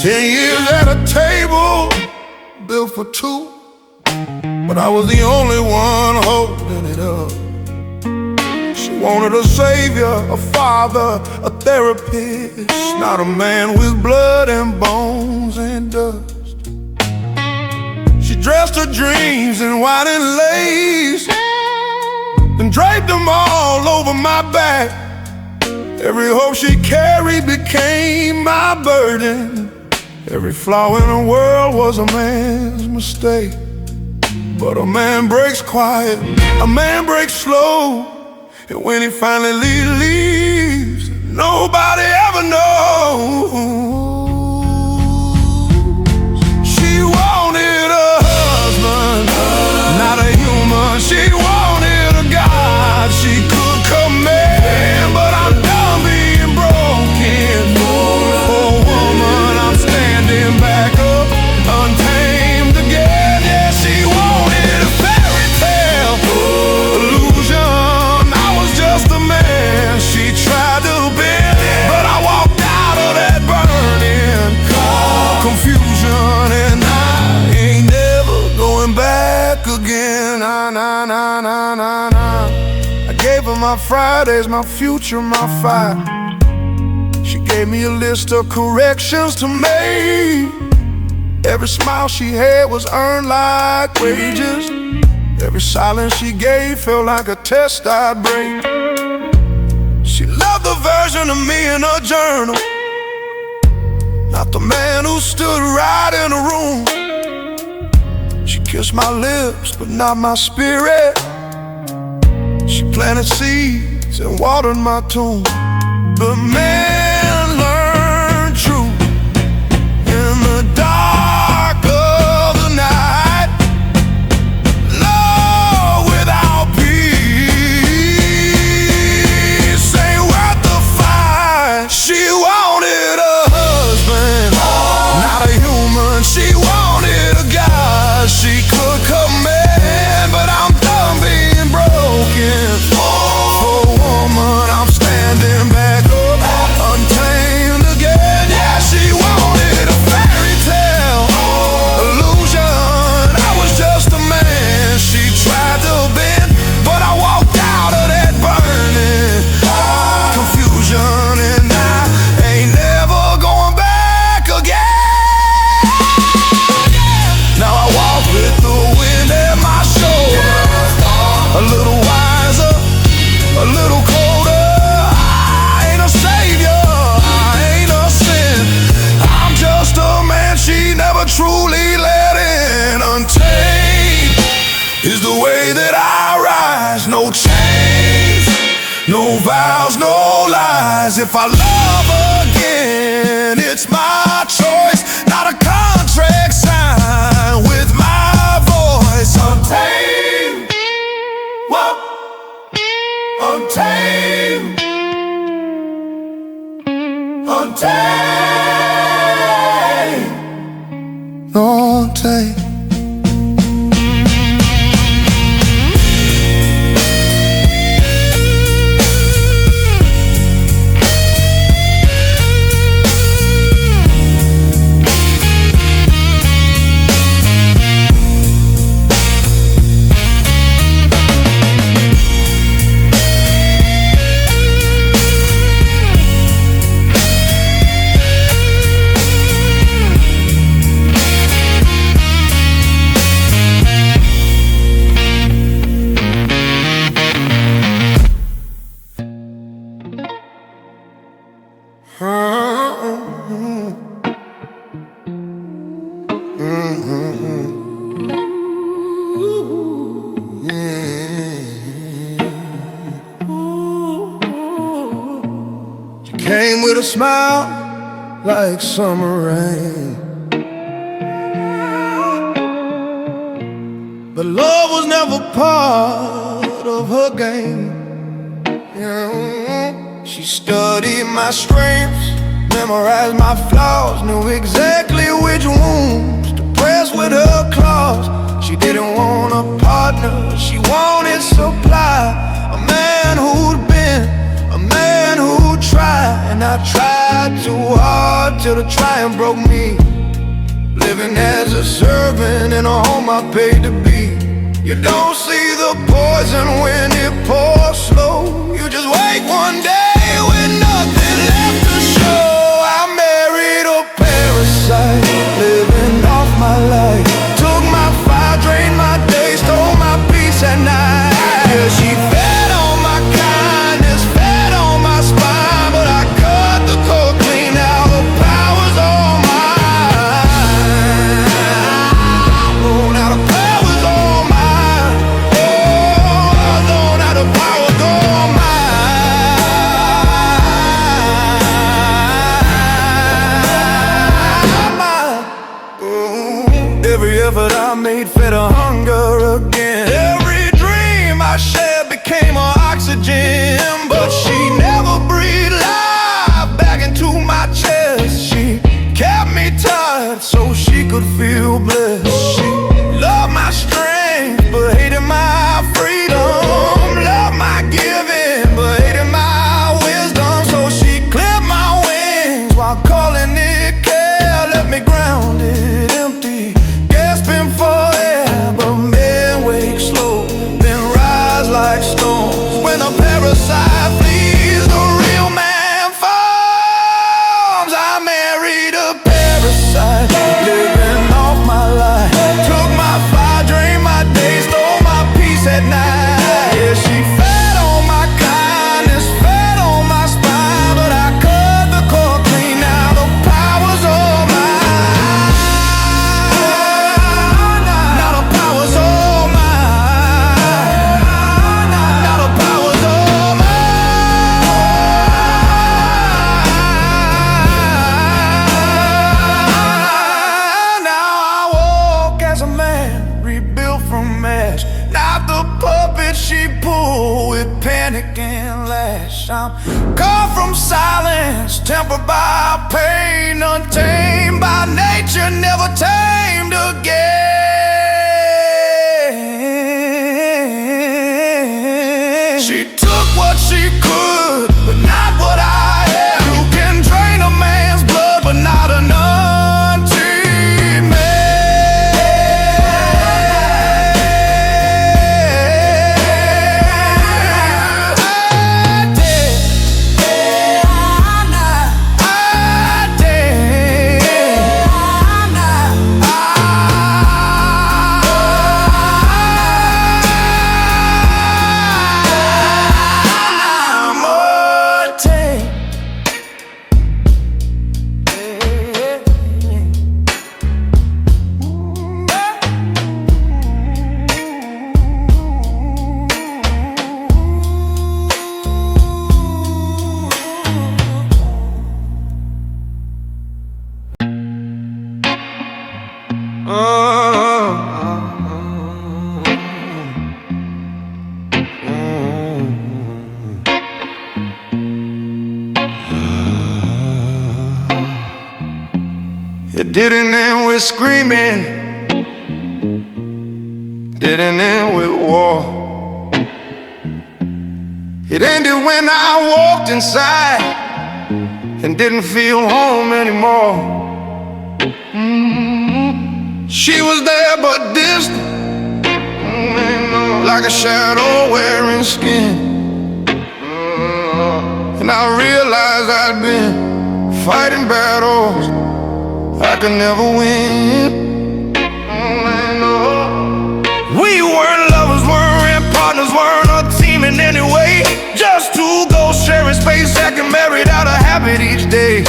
10 years at a table built for two, but I was the only one holding it up. She wanted a savior, a father, a therapist, not a man with blood and bones and dust. She dressed her dreams in white and lace, then draped them all over my back. Every hope she carried became my burden. Every flaw in the world was a man's mistake. But a man breaks quiet, a man breaks slow, and when he finally leaves, nobody ever knows. She wanted a husband, not a human. She wanted a God she could command. But I'm done being broken. For a woman, I'm standing back up, untamed again. Yeah, she wanted a fairy tale illusion. I was just a man she tried to bend, but I walked out of that burning confusion, and I ain't never going back again. Nah, nah, nah, nah, nah, nah. I gave her my Fridays, my future, my fight. She gave me a list of corrections to make. Every smile she had was earned like wages. Every silence she gave felt like a test I'd break. She loved the version of me in her journal, not the man who stood right in the room. She kissed my lips, but not my spirit. She planted seeds and watered my tomb. But man learned truth in the dark of the night. Love without peace ain't worth the fight. She wanted a husband, not a human. She wanted a God she could command. But I'm done being broken. For a woman, I'm standing back up, untamed again. Yeah, she wanted a fairy tale illusion. I was just a man she tried to bend, but I walked out of that burning confusion, and I ain't never going back again. Now I walk with the wind at my shoulder, a little wiser, a little colder. I ain't a savior, I ain't a sin. I'm just a man she never truly let in. Untamed is the way that I rise. No chains, no vows, no lies. If I love again, it's my choice, not a contract signed with my voice. Untamed, whoa. Untamed, untamed, untamed. She came with a smile like summer rain, but love was never part of her game. She studied my strengths, memorized my flaws, knew exactly which wounds to press with her claws. She didn't want a partner, she wanted supply. A man who'd been, a man who'd try. And I tried too hard till the triumph broke me. Living as a servant in a home I paid to be. You don't see the poison when it pours slow. You just wake one day with nothing left to show. I married a parasite, living off my life. Took my fire, drained my day, stole my peace at night. Yeah, she fed on my kindness, fed on my spine, but I cut the cord clean, now the power's all mine. Oh, now the power's all mine. Oh, now the power's all mine. Oh, every effort I made fed a hunger again. Every dream I shared became her oxygen, but she never breathed life back into my chest. She kept me tied so she could feel blessed. She loved my strength but hated my freedom. Loved my giving but hated my wisdom. So she clipped my wings while calling it care. Left me grounded, empty, gasping for air. But men wake slow, then rise like stones. When a parasite flees, the real man forms. I married a parasite, living off my life. Took my fire, drained my day, stole my peace at night. Yeah, she fed on my kindness, fed on my spine, but I cut the cord clean, now the power's all mine. Now the power's all mine. Now the power's all mine. Now I walk as a man, rebuilt from ash. Not the puppet she pulled with panic and lash. I'm caught from silence, tempered by pain, untamed by nature, never tamed again. She took what she could, but not what I had. You can drain a man's blood, but not an untamed It didn't end with screaming, didn't end with war. It ended when I walked inside and didn't feel home anymore. She was there but distant, like a shadow wearing skin. And I realized I'd been fighting battles I could never win. We weren't lovers, weren't partners, weren't a team in any way. Just two ghosts sharing space, second married out of habit each day.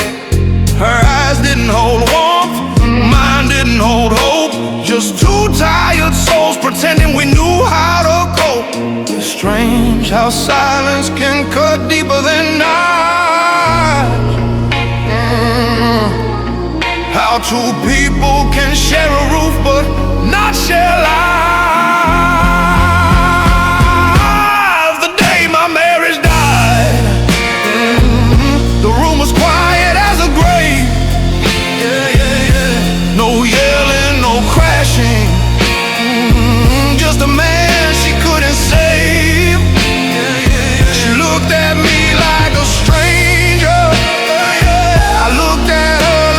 Her eyes didn't hold warmth, mine didn't hold hope. Just two tired souls pretending we knew how to cope. It's strange how silence can cut deeper than knives. How two people can share a roof but not share lives. The day my marriage died, the room was quiet as a grave. No yelling, no crashing, just a man she couldn't save. She looked at me like a stranger, I looked at her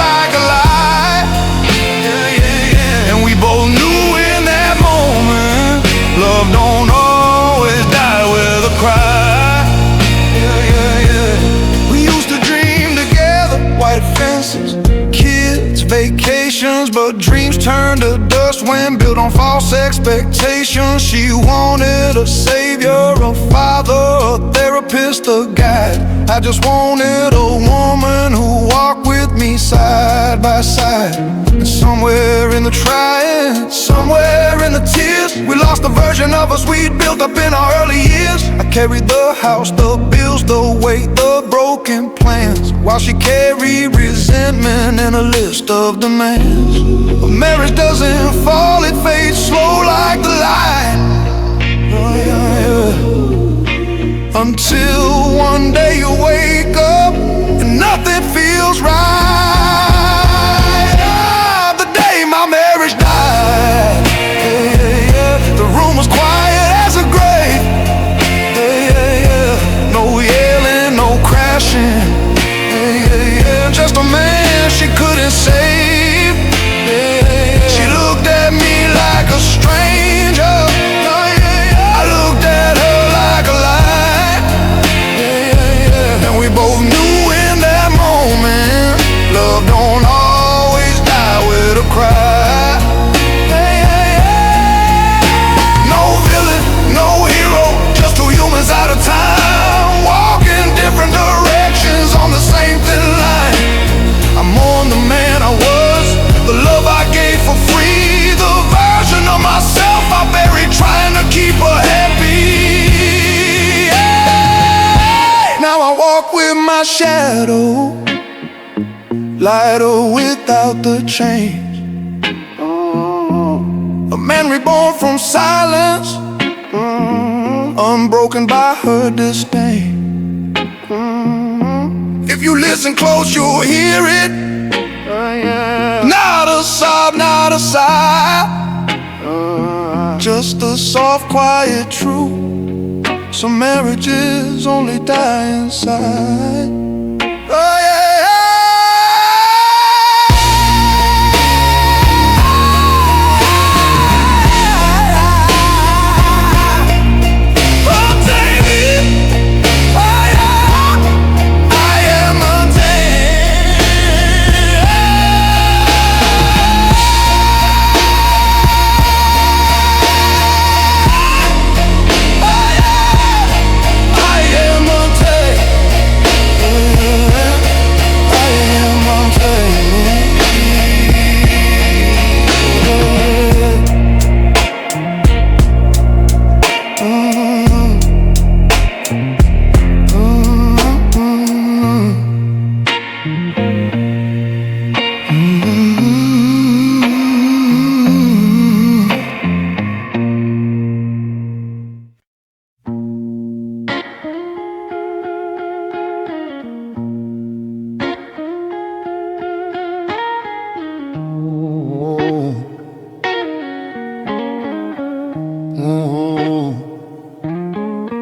turned to dust when built on false expectations. She wanted a savior, a father, a therapist, a guide. I just wanted a woman who walked with me side by side. And somewhere in the trying, somewhere in the tears, we lost a version of us we'd built up in our early years. I carried the house, the bills, the weight, the broken plans, while she carried resentment and a list of demands. A marriage doesn't fall, it fades slow like the light. Oh, yeah, yeah. Until one day you wake up and nothing feels right. Ah, the day my marriage died. Yeah, yeah, yeah. The room was quiet as a grave. Yeah, yeah, yeah. No yelling, no crashing. Yeah, yeah, yeah. Just a man she couldn't save. Yeah, yeah. She looked at me like a stranger. Oh, yeah, yeah. I looked at her like a light. Yeah, yeah, yeah. And we both knew in that moment, love don't always die with a cry. Yeah, yeah, yeah. No villain, no hero, just two humans out of time, walking different directions on the same thin line. I mourn the man I was, the love I gave for free, the version of myself I buried trying to keep her happy. Yeah. Now I walk with my shadow, lighter without the change. A man reborn from silence, unbroken by her disdain. If you listen close, you'll hear it. Not a sob, not a sigh, just a soft, quiet truth. Some marriages only die inside. Oh, yeah, yeah.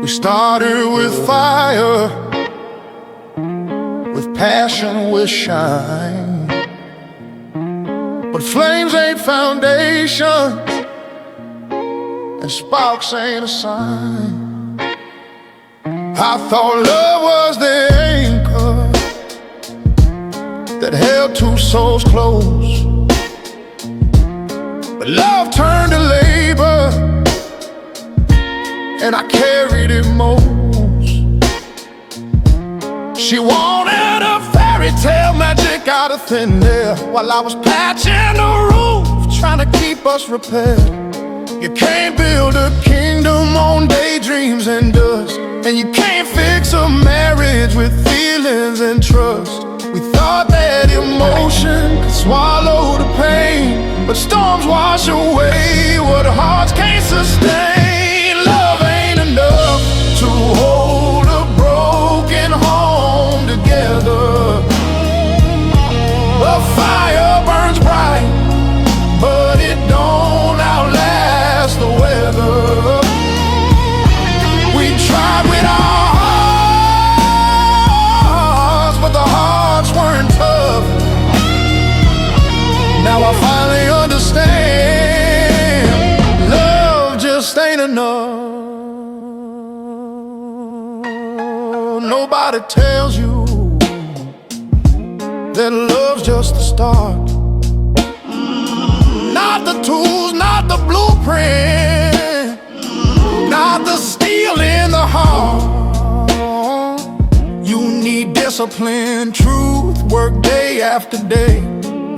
We started with fire, with passion, with shine, but flames ain't foundations, and sparks ain't a sign. I thought love was the anchor that held two souls close, but love turned to labor, and I carried it most. She wanted a fairy tale magic out of thin air, while I was patching the roof, trying to keep us repaired. You can't build a kingdom on daydreams and dust, and you can't fix a marriage with feelings and trust. We thought that emotion could swallow the pain, but storms wash away what hearts can't sustain. Love ain't enough to hold a broken home together. A fire burns bright, but it don't outlast the weather. We tried with our hearts, but the hearts weren't tough. Now I finally understand, love just ain't enough. Nobody tells you that love's just the start. Not the tools, not the blueprint, not the steel in the heart. You need discipline, truth, work day after day.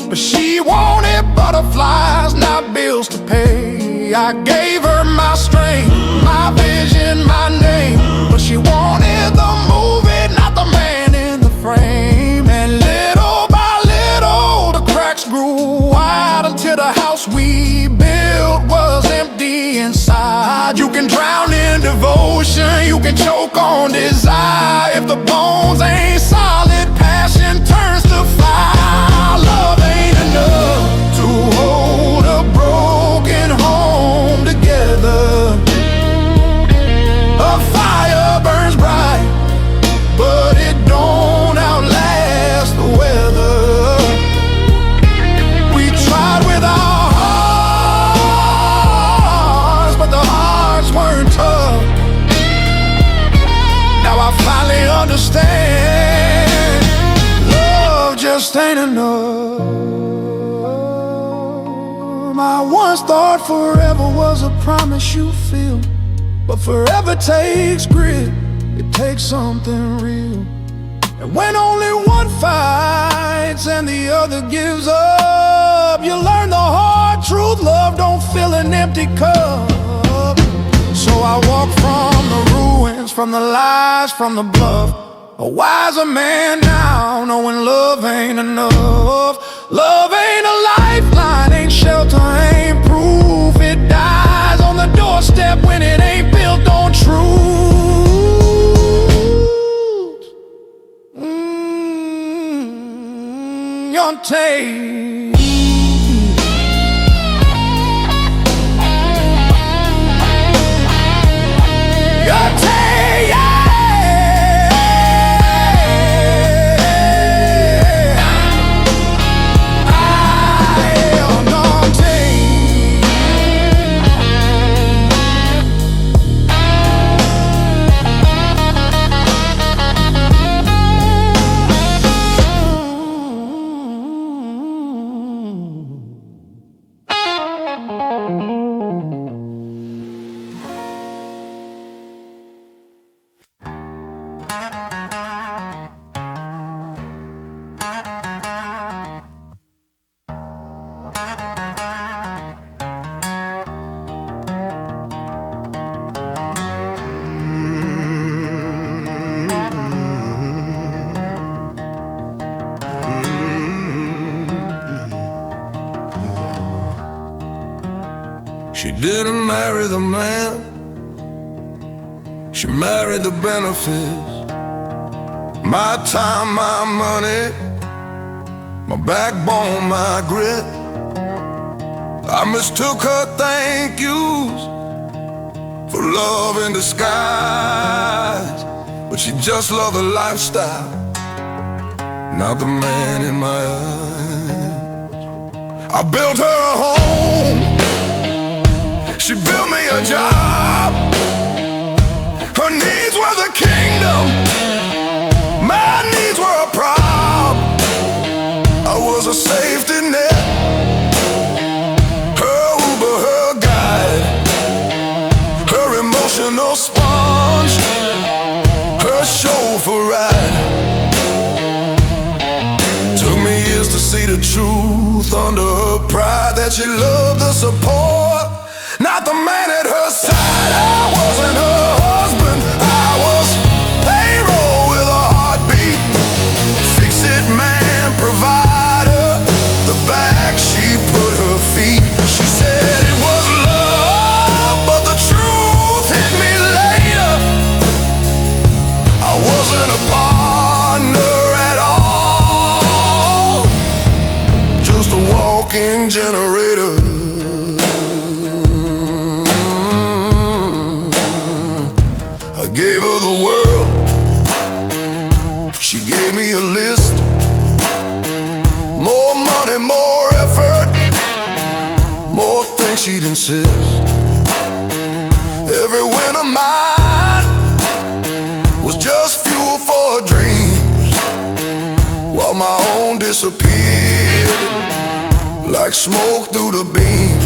But she wanted butterflies, not bills to pay. I gave her my strength, my vision, my name. But she wanted the movie, not the man in the frame. And little by little, the cracks grew wide until the house we built was empty inside. You can drown in devotion, you can choke on desire. If the bones ain't solid, passion turns to fire. Love ain't enough to hold a broken home together. A fire burns bright, but it don't outlast the weather. We tried with our hearts, but the hearts weren't tough. Now I finally understand, love just ain't enough. I once thought forever was a promise you feel, but forever takes grit, it takes something real. And when only one fights and the other gives up, you learn the hard truth, love don't fill an empty cup. So I walk from the ruins, from the lies, from the bluff, a wiser man now, knowing love ain't enough. Love ain't a lifeline, ain't shelter, ain't proof. It dies on the doorstep when it ain't built on truth. Untamed. She didn't marry the man, she married the benefits. My time, my money, my backbone, my grit. I mistook her thank yous for love in disguise, but she just loved the lifestyle, not the man in my eyes. I built her a home, she built me a job. Her needs were the kingdom, my needs were a prop. I was a safety net, her Uber, her guide, her emotional sponge, her chauffeur ride. Took me years to see the truth under her pride, that she loved the support, not the man at her side. I wasn't her husband, I was payroll with a heartbeat. Fix-it man, provider, the back she put her feet. She said it was love, but the truth hit me later. I wasn't a partner at all, just a walking generator. Gave her the world, she gave me a list. More money, more effort, more things she'd insist. Every win of mine was just fuel for her dreams, while my own disappeared like smoke through the beams.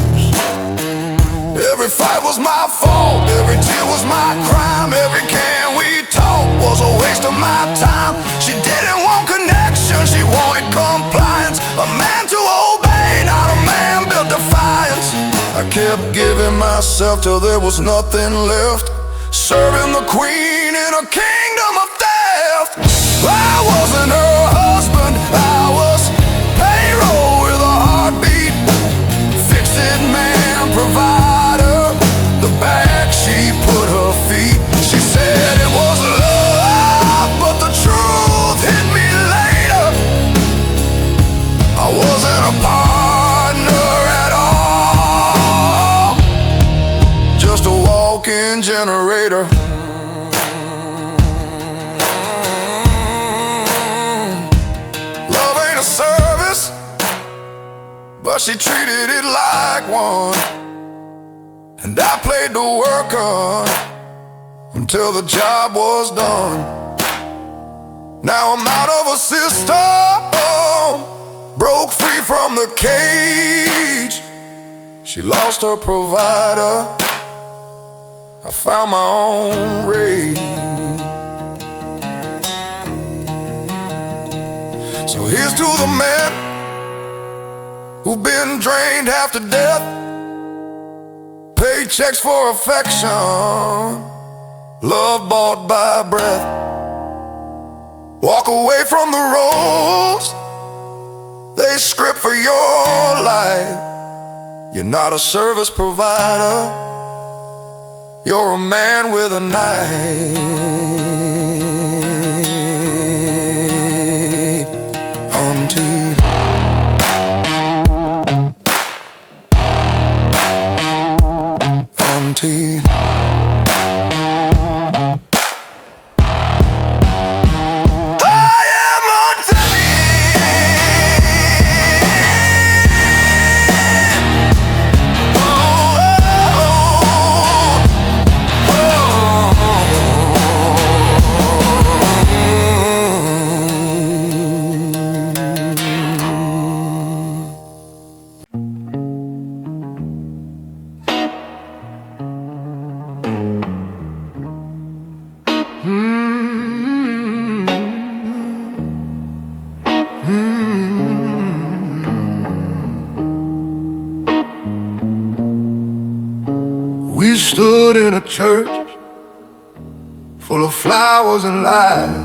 Every fight was my fault, every tear was my crime. Every can we talked was a waste of my time. She didn't want connection, she wanted compliance. A man to obey, not a man built defiance. I kept giving myself till there was nothing left, serving the queen in a kingdom of theft. I wasn't her husband, I was payroll with a heartbeat. Fix-it man, provider, the back she put her feet. She said it was love, but the truth hit me later. I wasn't a partner at all, just a walking generator. Love ain't a service, but she treated it like one. And I played the worker until the job was done. Now I'm out of a system, broke free from the cage. She lost her provider, I found my own rage. So here's to the men who've been drained half to death, paychecks for affection, love bought by breath. Walk away from the roles they script for your life. You're not a service provider, you're a man with a knife. Untamed. Untamed. We stood in a church full of flowers and lies.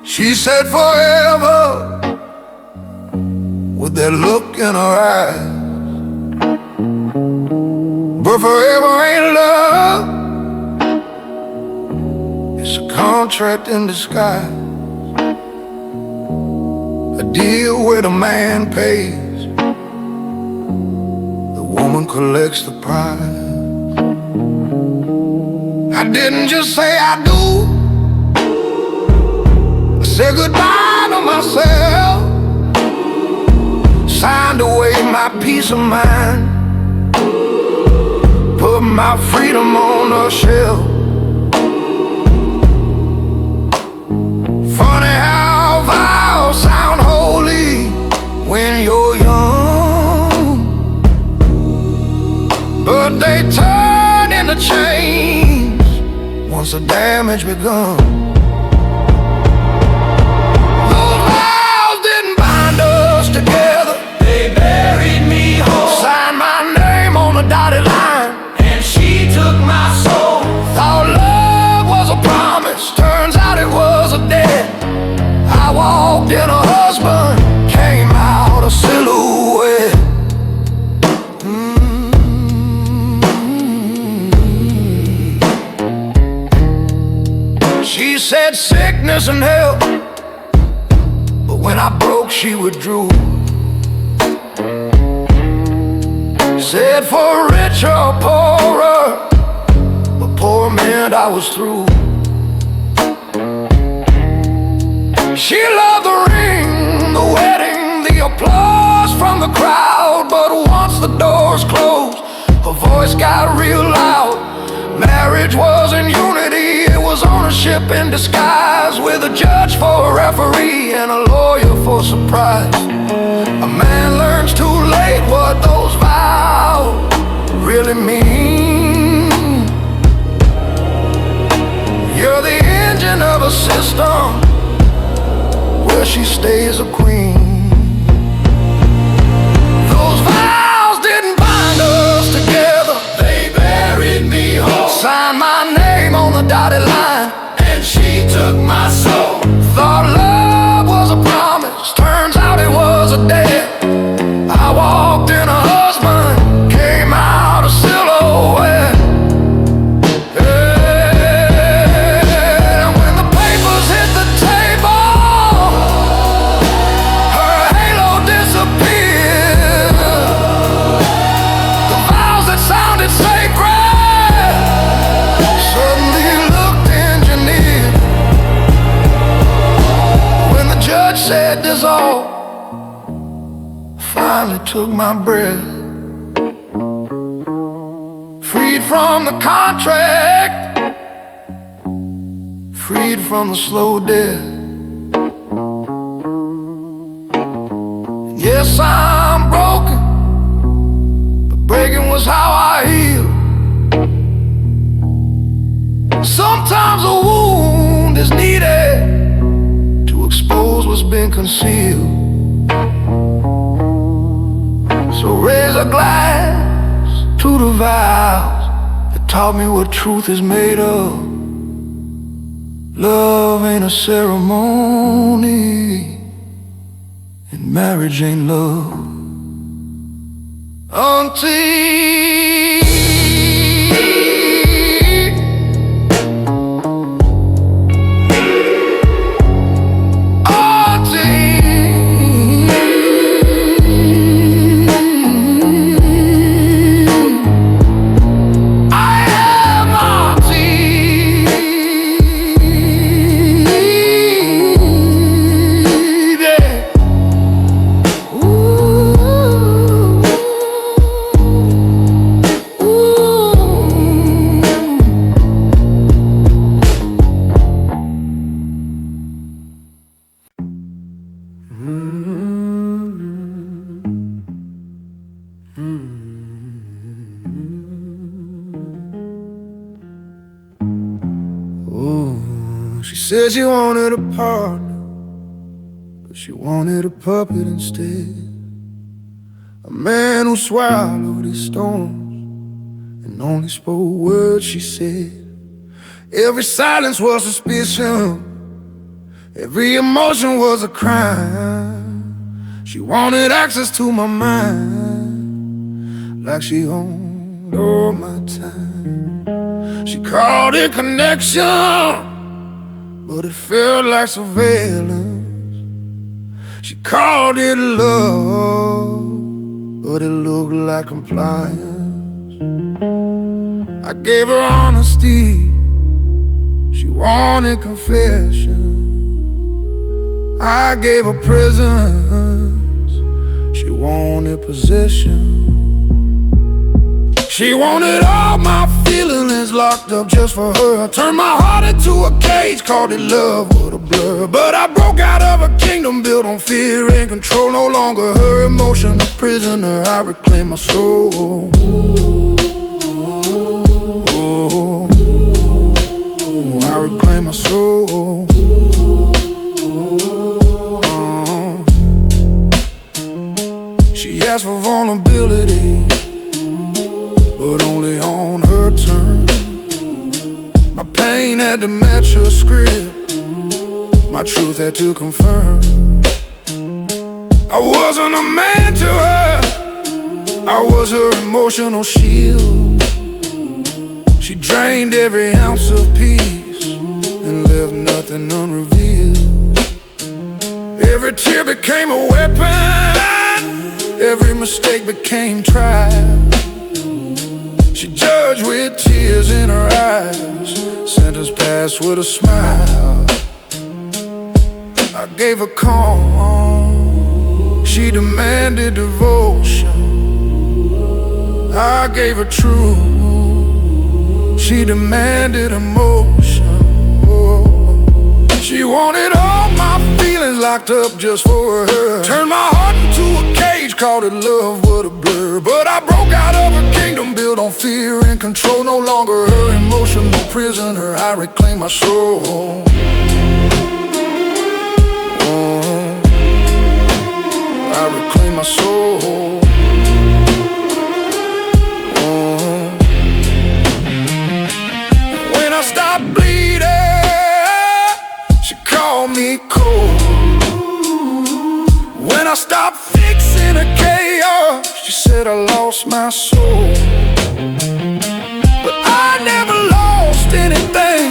She said forever with that look in her eyes. But forever ain't love, it's a contract in disguise. A deal where the man pays, woman collects the prize. I didn't just say I do, I said goodbye to myself, signed away my peace of mind, put my freedom on a shelf. Funny how vows sound holy when you're young, but they turn into chains once the damage begun. Those vows didn't bind us together, they buried me whole. Signed my name on the dotted line, and she took my soul. Thought love was a promise, turns out it was a debt. I walked in a husband, came out a silhouette. She said sickness and health, but when I broke she withdrew. Said for richer or poorer, but poor meant I was through. She loved the ring, the wedding, the applause from the crowd. But once the doors closed, her voice got real loud. Marriage wasn't unity, it was ownership in disguise, with a judge for a referee and a lawyer for surprise. A man learns too late what those vows really mean. You're the engine of a system where she stays a queen. Those vows didn't bind us together, they buried me whole. Signed my name on the dotted line, and she took my soul. Thought love was a promise, turns out it was a debt. I walked in a husband, came out a silhouette. And when the papers hit the table, her halo disappeared. The vows that sounded sacred suddenly looked engineered. When the judge said dissolve, finally took my breath. Freed from the contract, freed from the slow death. Yes, I'm broken, but breaking was how I heal. Sometimes a wound is needed to expose what's been concealed. So raise a glass to the vows that taught me what truth is made of. Love ain't a ceremony, and marriage ain't love. Untamed. She said she wanted a partner, but she wanted a puppet instead. A man who swallowed his storms and only spoke words she said. Every silence was suspicion, every emotion was a crime. She wanted access to my mind, like she owned all my time. She called it connection, but it felt like surveillance. She called it love, but it looked like compliance. I gave her honesty, she wanted confession. I gave her presence, she wanted possession. She wanted all my feelings locked up just for her. I turned my heart into a cage, called it love with a blur. But I broke out of a kingdom built on fear and control. No longer her emotion, a prisoner, I reclaim my soul. I reclaim my soul. She asked for vulnerability, but only on her terms. My pain had to match her script, my truth had to confirm. I wasn't a man to her, I was her emotional shield. She drained every ounce of peace and left nothing unrevealed. Every tear became a weapon, every mistake became trial. She judged with tears in her eyes, sentence passed with a smile. I gave her calm, she demanded devotion. I gave her truth, she demanded emotion. She wanted all my feelings locked up just for her. Turned my heart into a cage, called it love, what a blur. But I broke out of a kingdom built on fear and control. No longer her emotional prisoner, I reclaim my soul. I reclaim my soul. When I stopped bleeding, she called me cold. When I stopped fixing her chaos, she said I lost my soul. But I never lost anything,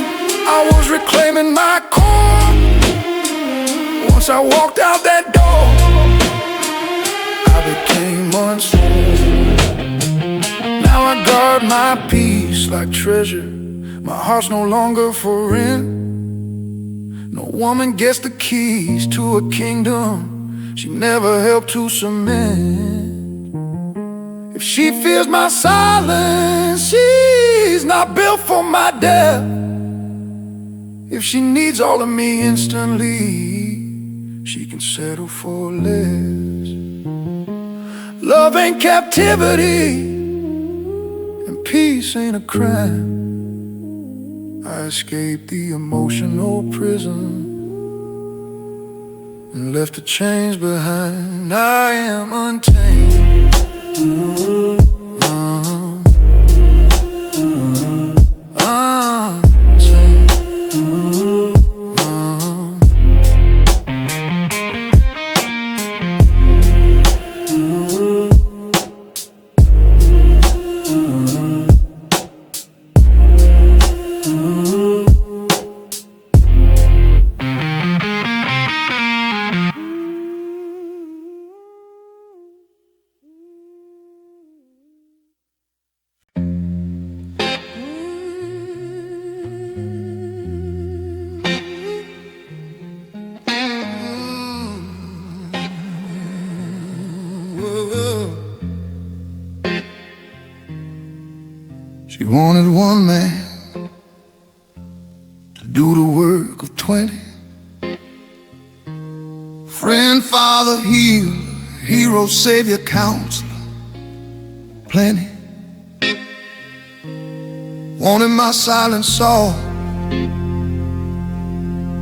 I was reclaiming my core. Once I walked out that door, I became unsold. Now I guard my peace like treasure. My heart's no longer for rent. No woman gets the keys to a kingdom she never helped to cement. If she fears my silence, she's not built for my death. If she needs all of me instantly, she can settle for less. Love ain't captivity, and peace ain't a crime. I escaped the emotional prison and left the chains behind. I am untamed. Untamed. She wanted one man to do the work of 20. Friend, father, healer, hero, savior, counselor, plenty. Wanted my silent soul,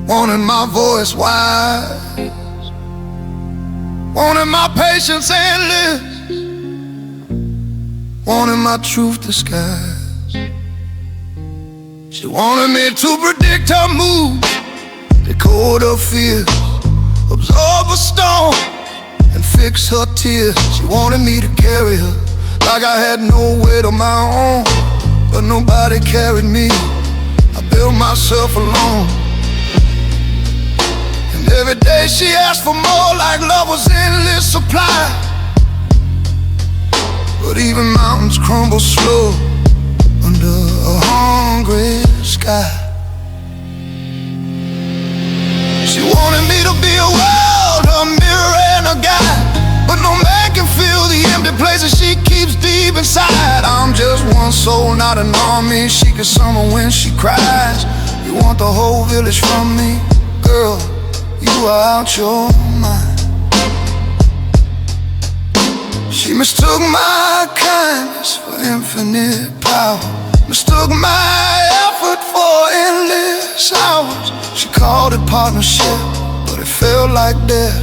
wanted my voice wise, wanted my patience endless, wanted my truth disguised. She wanted me to predict her mood, decode her fears, absorb a storm, and fix her tears. She wanted me to carry her like I had no weight of my own, but nobody carried me. I built myself alone. And every day she asked for more, like love was endless supply. But even mountains crumble slow under a hungry sky. She wanted me to be a world, a mirror and a guide, but no man can fill the empty places she keeps deep inside. I'm just one soul, not an army. She can summon when she cries. You want the whole village from me? Girl, you are out your mind. She mistook my kindness for infinite power, mistook my effort for endless hours. She called it partnership, but it felt like death.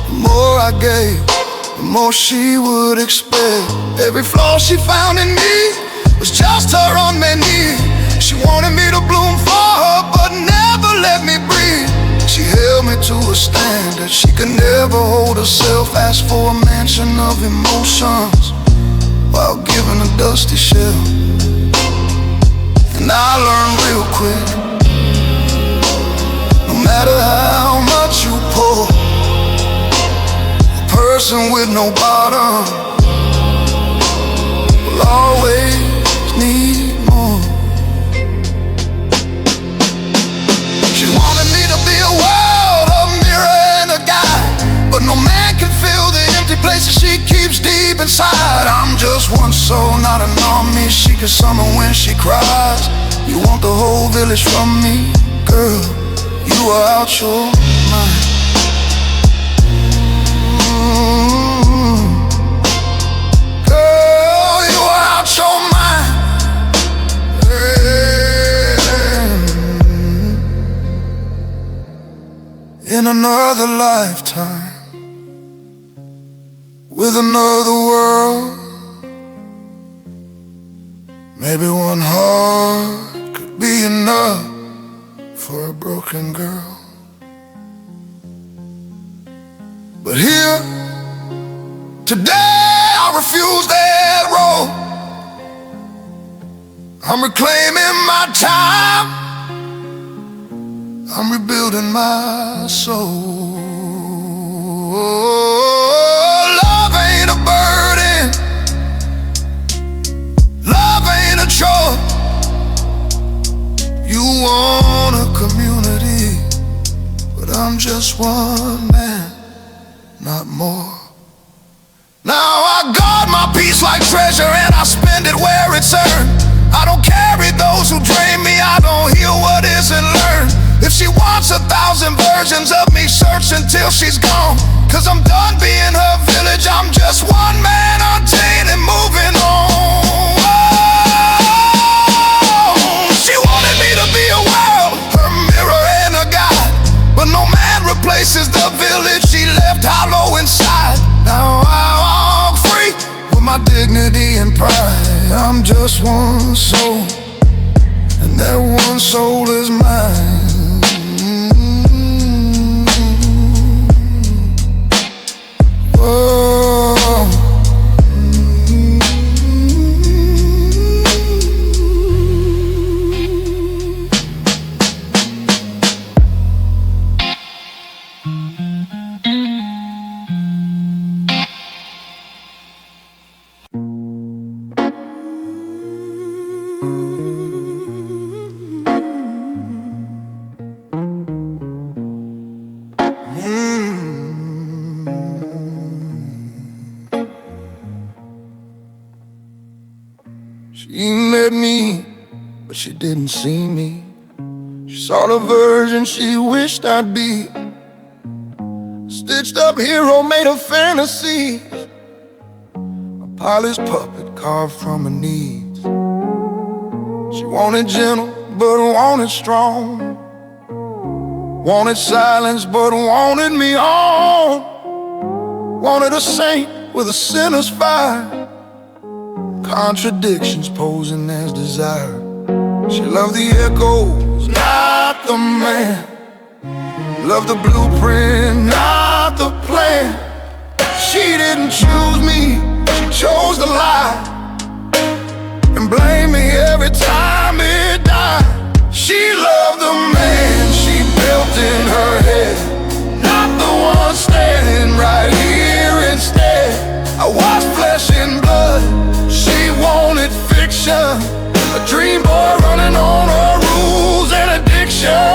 The more I gave, the more she would expect. Every flaw she found in me was just her unmet need. She wanted me to bloom for her, but never let me breathe. She held me to a standard she could never hold herself. Asked for a mansion of emotions while giving a dusty shell. And I learned real quick, no matter how much you pour, a person with no bottom will always need more. She wanted me to be a world, a mirror and a guide, but no man can fill the empty places she keeps deep inside. I'm just one soul, not an army. She can summon when she cries. You want the whole village from me? Girl, you are out your mind. Girl, you out your mind. In another lifetime, with another world, maybe one heart could be enough for a broken girl. But here, today, I refuse that role. I'm reclaiming my time, I'm rebuilding my soul. Love ain't a burden, love ain't a chore. You want a community, but I'm just one man, not more. Now I guard my peace like treasure, and I spend it where it's earned. I don't carry those who drain me, I don't heal what isn't learned. If she wants 1,000 versions of me, search until she's gone. Cause I'm done being her village, I'm just one man, untamed and moving on. She wanted me to be a world, her mirror and a guide, but no man replaces the village she left hollow inside. Now I walk free with my dignity and pride. I'm just one soul, and that one soul is mine. She met me, but she didn't see me. She saw the version she wished I'd be. Stitched up hero made of fantasy, a polished puppet carved from her needs. She wanted gentle, but wanted strong. Wanted silence, but wanted me on. Wanted a saint with a sinner's fire, contradictions posing as desire. She loved the echoes, not the man. Loved the blueprint, not the plan. She didn't choose me, she chose to lie and blame me every time it died. She loved the man she built in her head, not the one standing right here instead. I was flesh and blood, she wanted fiction, a dream boy running on her rules and addiction.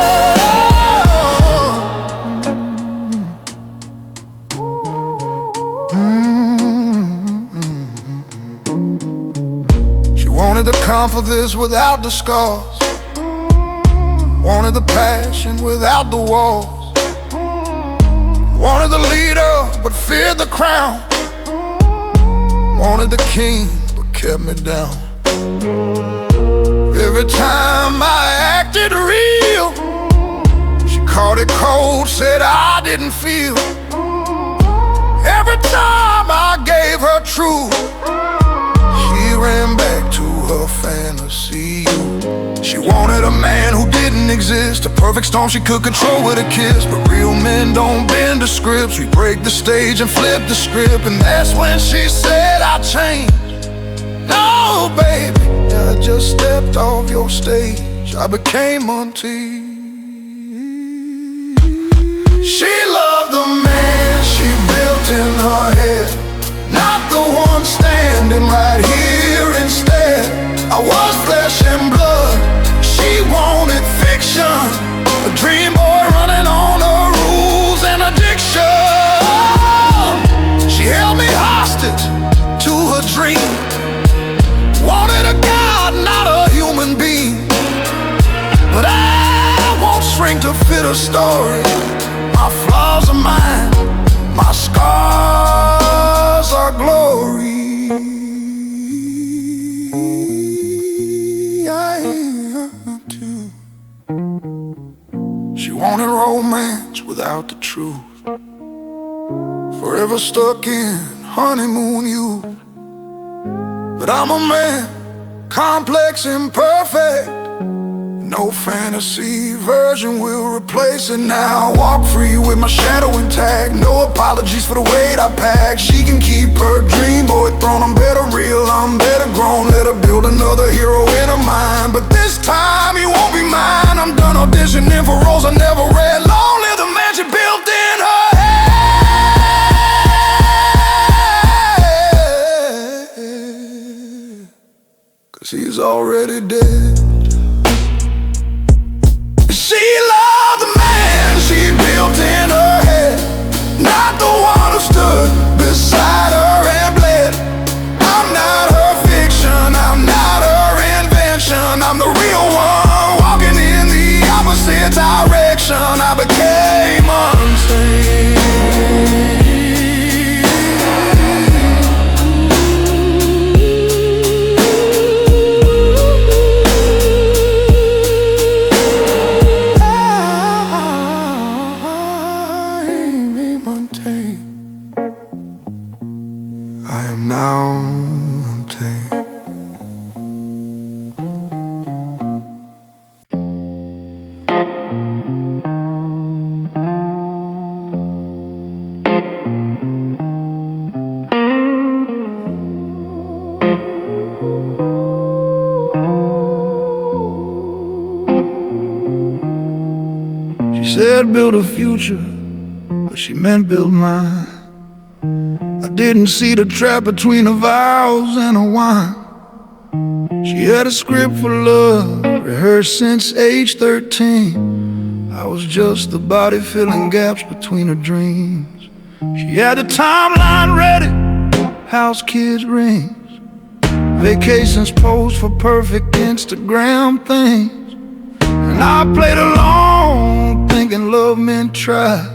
She wanted the confidence without the scars, wanted the passion without the walls, wanted the leader but feared the crown, wanted the king but kept me down. Every time I acted real, she caught it cold, said I didn't feel. Every time I gave her truth, she ran back to her fantasy. She wanted a man who didn't exist, a perfect storm she could control with a kiss. But real men don't bend the scripts, we break the stage and flip the script. And that's when she said I changed. No, baby, I just stepped off your stage, I became Untamed. She loved the man she built in her head, not the one standing right here instead. I was flesh and blood, she wanted fiction, a dream boy running on her rules and addiction. She held me hostage to her dream, wanted a god, not a human being. But I won't shrink to fit her story. My flaws are mine, My scars are glory. I am too. She wanted romance without the truth, forever stuck in honeymoon youth. But I'm a man, complex, imperfect. No fantasy version will replace it now. I walk free with my shadow intact. No apologies for the weight I pack. She can keep her dream boy throne. I'm better real, I'm better grown. Let her build another hero in her mind. But this time he won't be mine. I'm done auditioning for roles I never read. Long live the man she built in her head, 'cause he's already dead. She loved the man she built in her head, not the one who stood beside her and bled. I'm not her fiction, I'm not her invention. I'm the real one, walking in the opposite direction. I became untamed. I am now untamed. She said build a future, but she meant build mine. I didn't see the trap between the vows and the wine. She had a script for love, rehearsed since age 13. I was just the body filling gaps between her dreams. She had the timeline ready, house, kids, rings, vacations posed for perfect Instagram things. And I played along, thinking love meant try.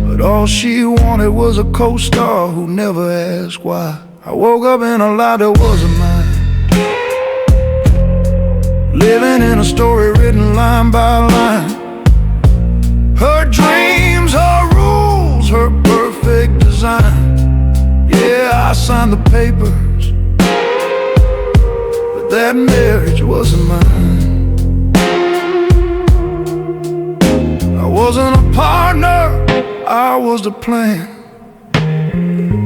But all she wanted was a co-star who never asked why. I woke up in a life that wasn't mine, living in a story written line by line. Her dreams, her rules, her perfect design. Yeah, I signed the papers, but that marriage wasn't mine. I wasn't a partner, I was the plan,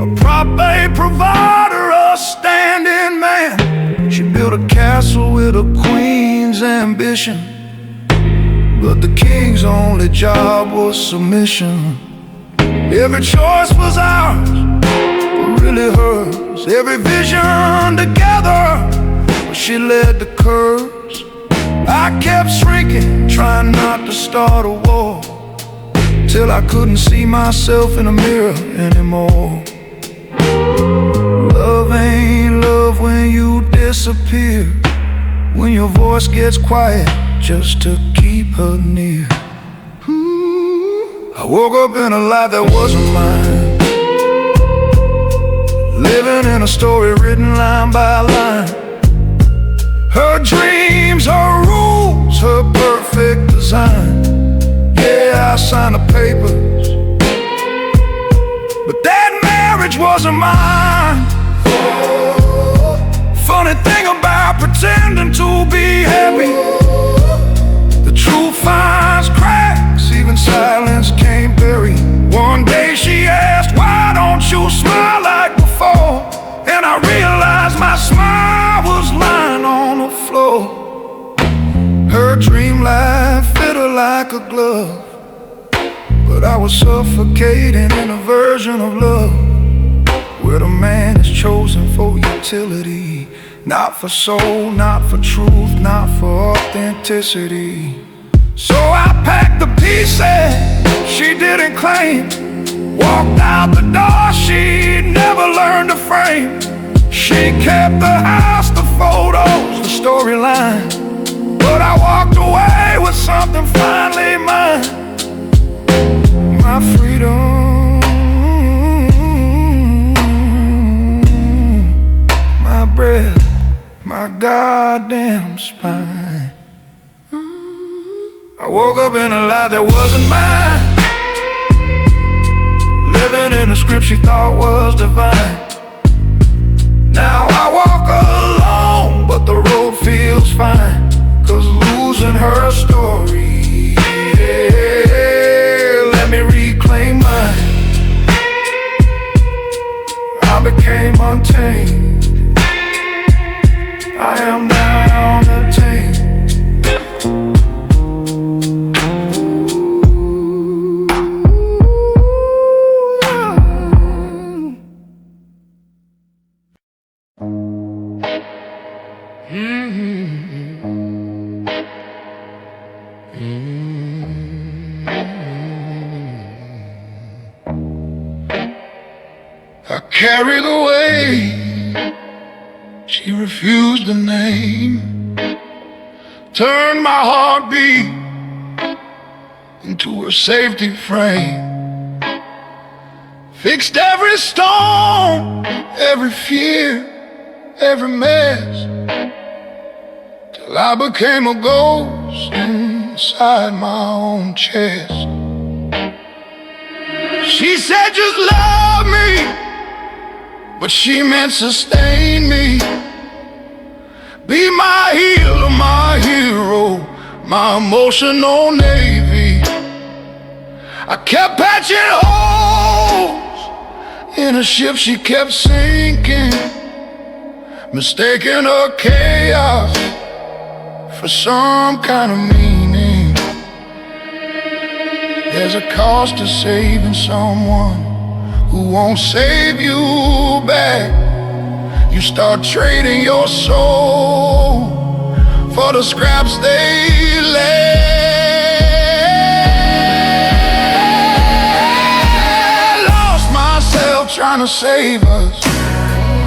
a prop A provider, a stand-in man. She built a castle with a queen's ambition, but the king's only job was submission. Every choice was ours, but really hers. Every vision together, but she led the curves. I kept shrinking, trying not to start a war, till I couldn't see myself in the mirror anymore. Love ain't love when you disappear, when your voice gets quiet just to keep her near. I woke up in a life that wasn't mine, living in a story written line by line. Her dreams, her rules, her perfect design. Yeah, I signed the papers, but that marriage wasn't mine. Funny thing about pretending to be happy, the truth finds cracks, even silence can't bury. One day she asked, why don't you smile like before? And I realized my smile was lying on the floor. Her dream life fit her like a glove, but I was suffocating in a version of love where the man is chosen for utility, not for soul, not for truth, not for authenticity. So I packed the pieces she didn't claim, walked out the door she never learned to frame. She kept the house, the photos, the storyline, but I walked away with something finally mine. My freedom. spine. I woke up in a life that wasn't mine, living in a script she thought was divine. Now I walk alone, but the road feels fine, 'cause losing her story, yeah, let me reclaim mine. I became untamed, I am now untamed. I carry the weight she refused to name, turned my heartbeat into a safety frame, fixed every storm, every fear, every mess, till I became a ghost inside my own chest. She said just love me, but she meant sustain me. Be my healer, my hero, my emotional navy. I kept patching holes in a ship she kept sinking, mistaking her chaos for some kind of meaning. There's a cost to saving someone who won't save you back. You start trading your soul for the scraps they lay. Lost myself trying to save us,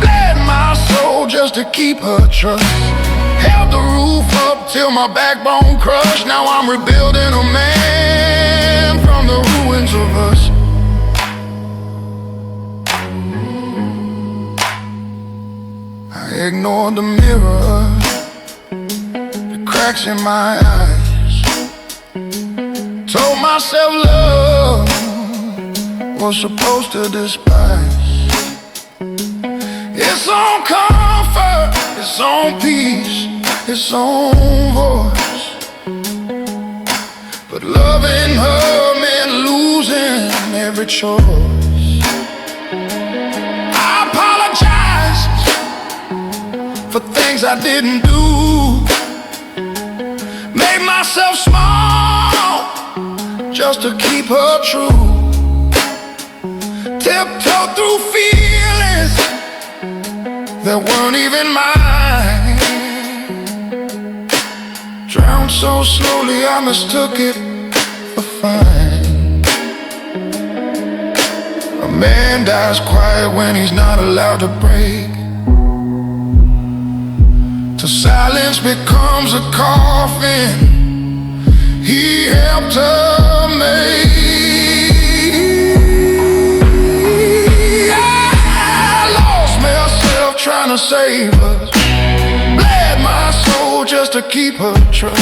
bled my soul just to keep her trust. Held the roof up till my backbone crushed. Now I'm rebuilding a man from the ruins of us. I ignored the mirror, the cracks in my eyes. Told myself love was supposed to despise. Its own comfort, its own peace, its own voice. But loving her meant losing every choice. I apologized for things I didn't do, made myself small just to keep her true. Tiptoed through feelings that weren't even mine. Drowned so slowly I mistook it for fine. A man dies quiet when he's not allowed to break, till silence becomes a coffin he helped her make. I lost myself trying to save us, bled my soul just to keep her trust.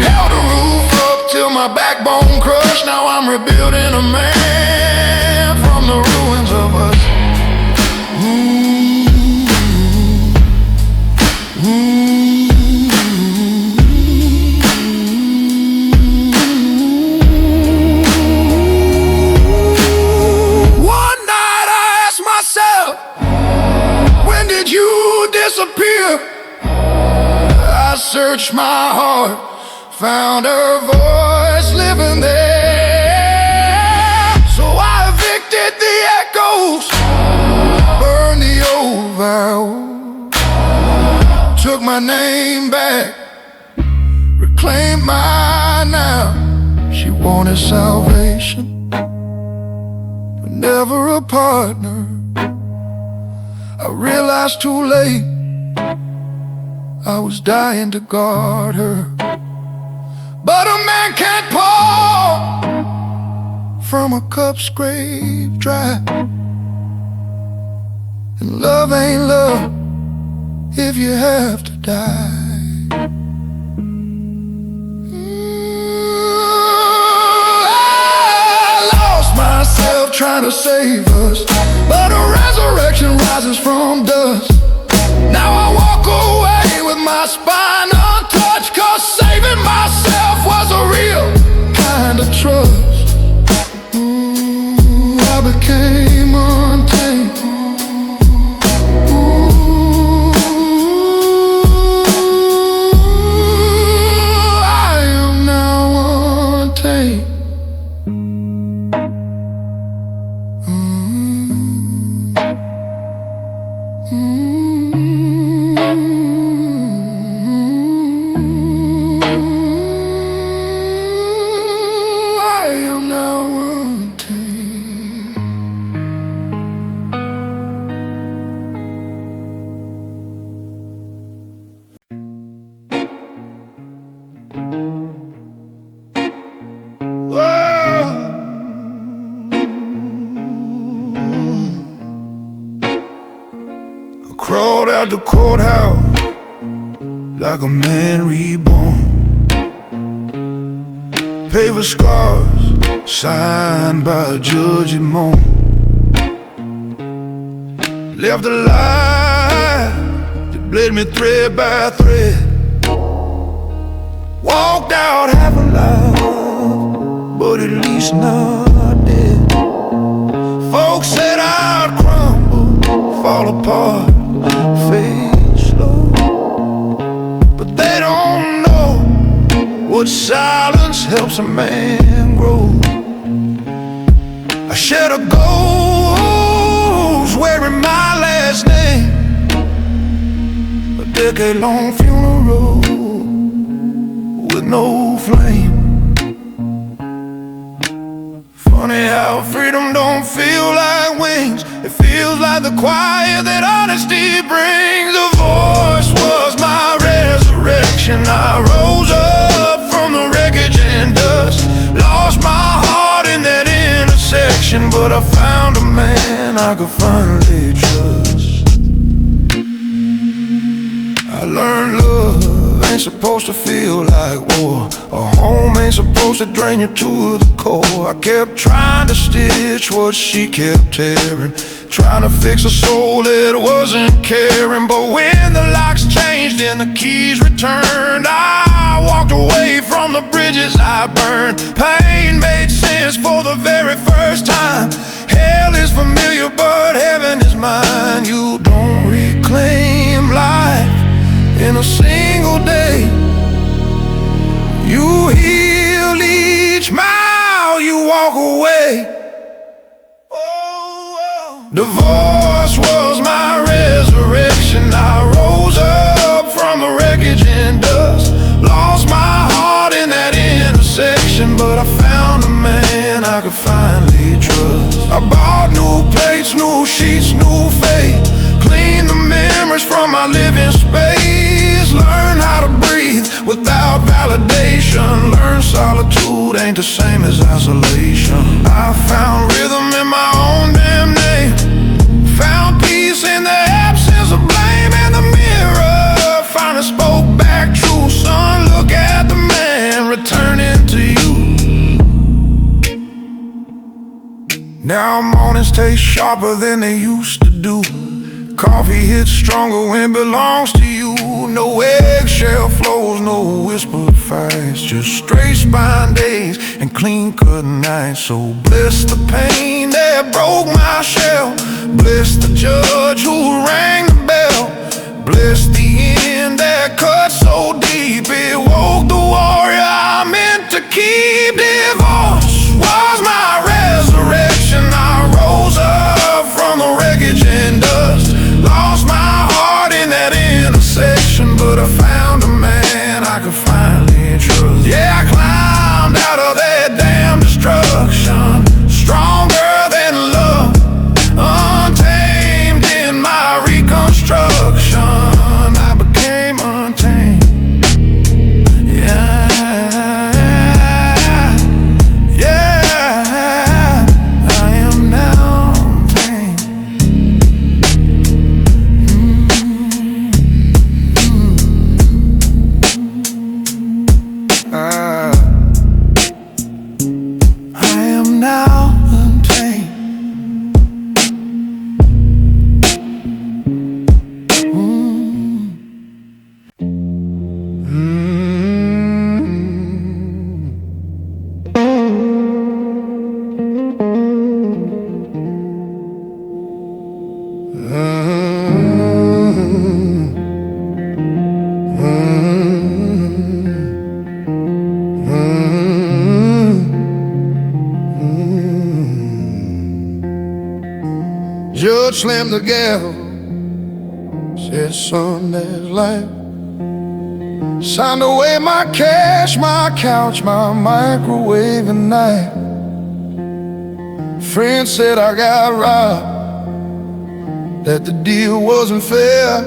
Held the roof up till my backbone crushed. Now I'm rebuilding a man from the ruins of us. One night I asked myself, when did you disappear? I searched my heart, found her voice living there. So I evicted the echoes, burned the old vows, took my name back, reclaimed mine now. She wanted salvation, but never a partner. I realized too late I was dying to guard her. But a man can't pour from a cup scraped dry. And love ain't love if you have to die. trying to save us, but a resurrection rises from dust. Now I walk away with my spine untouched, 'cause saving myself was a real kind of trust. I became untamed. I am now untamed. Crawled out the courthouse like a man reborn. Paper scars signed by a judge at morn. Left a lie that bled me thread by thread. Walked out half alive, but at least not dead. Folks said I'd crumble, fall apart, fade slow, but they don't know what silence helps a man grow. I shed a ghost wearing my last name, a decade-long funeral with no flame. Funny how freedom don't feel like wings. It feels like the quiet that honesty brings. The voice was my resurrection. I rose up from the wreckage and dust. Lost my heart in that intersection, but I found a man I could finally trust. I learned love ain't supposed to feel like war. A home ain't supposed to drain you to the core. I kept trying to stitch what she kept tearing, trying to fix a soul that wasn't caring. But when the locks changed and the keys returned, I walked away from the bridges I burned. Pain made sense for the very first time. Hell is familiar, but heaven is mine. You don't reclaim life in a single day. You heal each mile you walk away. The voice was my resurrection. I rose up from the wreckage and dust. Lost my heart in that intersection, but I found a man I could finally trust. I bought new plates, new sheets, new faith. Cleaned the memories from my living space. Learn how to breathe without validation. Learn solitude ain't the same as isolation. I found rhythm in my own damn name. Found peace in the absence of blame. In the mirror finally spoke back true. Son, look at the man returning to you. Now mornings taste sharper than they used to do. Coffee hits stronger when it belongs to you. No eggshell flows, no whispered fights, just straight spine days and clean cut nights. So bless the pain that broke my shell. Bless the judge who rang the bell. Bless the end that cut so deep it woke the warrior I meant to keep. Divorce was my resurrection. I rose up from the wreckage and dust. Lost my heart in that intersection, but I found a man I could finally trust. Yeah, I climbed out of that damn destruction, stronger than love, untamed in my reconstruction. I became untamed. blood slammed together. Said, son, there's life. Signed away my cash, my couch, my microwave and knife. Friend said I got robbed, that the deal wasn't fair.